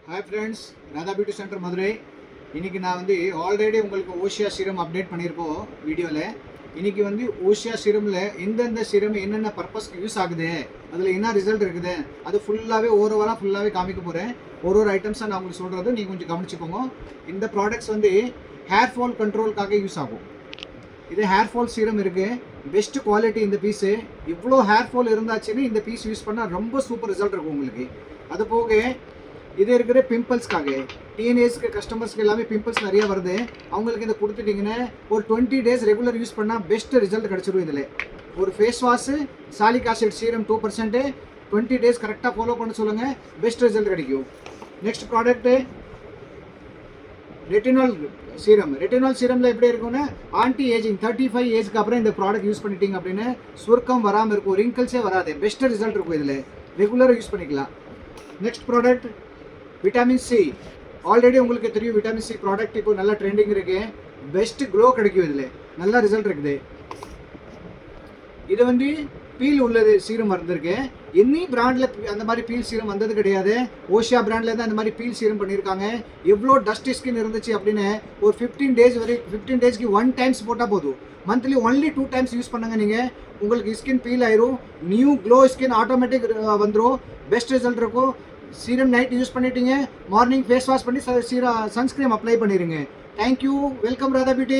Hi friends, Radha beauty centre Madurai. இன்றைக்கி நான் already உங்களுக்கு ஓஷியா சீரம் அப்டேட் பண்ணியிருப்போம் வீடியோவில். இன்றைக்கி ஓஷியா சீரமில் எந்தெந்த சீரம் என்னென்ன பர்பஸ்க்கு யூஸ் ஆகுது, அதில் என்ன ரிசல்ட் இருக்குது, அது ஃபுல்லாகவே ஃபுல்லாகவே காமிக்க போகிறேன். ஒரு ஐட்டம்ஸாக நான் உங்களுக்கு சொல்கிறது நீங்கள் கொஞ்சம் கவனிச்சுக்கோங்க. இந்த ப்ராடக்ட்ஸ் ஹேர் ஃபால் கண்ட்ரோலுக்காக யூஸ் ஆகும். இது ஹேர் ஃபால் சீரம் இருக்குது, பெஸ்ட் குவாலிட்டி. இந்த பீஸு இவ்வளோ ஹேர் ஃபால் இருந்தாச்சுன்னு இந்த பீஸ் யூஸ் பண்ணால் ரொம்ப சூப்பர் ரிசல்ட் இருக்கும் உங்களுக்கு. அது போக இது இருக்கிற பிம்பிள்ஸ்க்காக, டீனேஜ்க்கு கஸ்டமர்ஸ்க்கு எல்லாமே பிம்பிள்ஸ் நிறைய வருது. அவங்களுக்கு இதை கொடுத்துட்டிங்கன்னா ஒரு 20 டேஸ் ரெகுலர் யூஸ் பண்ணால் பெஸ்ட் ரிசல்ட் கிடச்சிடும். இதில் ஒரு face wash, salicylic acid serum 2% 20 days கரெக்டாக ஃபாலோ பண்ண சொல்லுங்கள், பெஸ்ட் ரிசல்ட் கிடைக்கும். Next product retinol serum. Retinol சீரமில் எப்படி இருக்கும்னா ஆன்டி ஏஜிங் 35 ஏஜ்க்கு அப்புறம் இந்த ப்ராடக்ட் யூஸ் பண்ணிட்டீங்க அப்படின்னு சுருக்கம் வராமல் இருக்கும், ரிங்கிள்ஸே வராது, பெஸ்ட் ரிசல்ட் இருக்கும். இதில் ரெகுலராக யூஸ் பண்ணிக்கலாம். Next product vitamin C. Already உங்களுக்கு தெரியும் விட்டமின் சி ப்ராடக்ட் இப்போ நல்லா ட்ரெண்டிங் இருக்குது, பெஸ்ட் க்ளோ கிடைக்கும். இதில் நல்ல ரிசல்ட் இருக்குது. இது பீல் உள்ளது சீரம் வந்திருக்கு. என்னி பிராண்டில் அந்த மாதிரி பீல் சீரம் வந்தது கிடையாது. ஓஷியா பிராண்டில் தான் அந்த மாதிரி பீல் சீரம் பண்ணியிருக்காங்க. எவ்வளோ டஸ்ட் ஸ்கின் இருந்துச்சு அப்படின்னு ஒரு 15 டேஸ்க்கு 1 டைம்ஸ் போட்டால் போதும். மந்த்லி ஒன்லி 2 டைம்ஸ் யூஸ் பண்ணுங்க நீங்கள், உங்களுக்கு ஸ்கின் பீல் ஆயிரும், நியூ க்ளோ ஸ்கின் ஆட்டோமேட்டிக் வந்துடும், பெஸ்ட் ரிசல்ட் இருக்கும். சீரம் நைட் யூஸ் பண்ணிட்டீங்க, மார்னிங் ஃபேஸ் வாஷ் பண்ணி சன்ஸ்கிரீம் அப்ளை பண்ணிடுங்க. தேங்க்யூ. Welcome Radha beauty.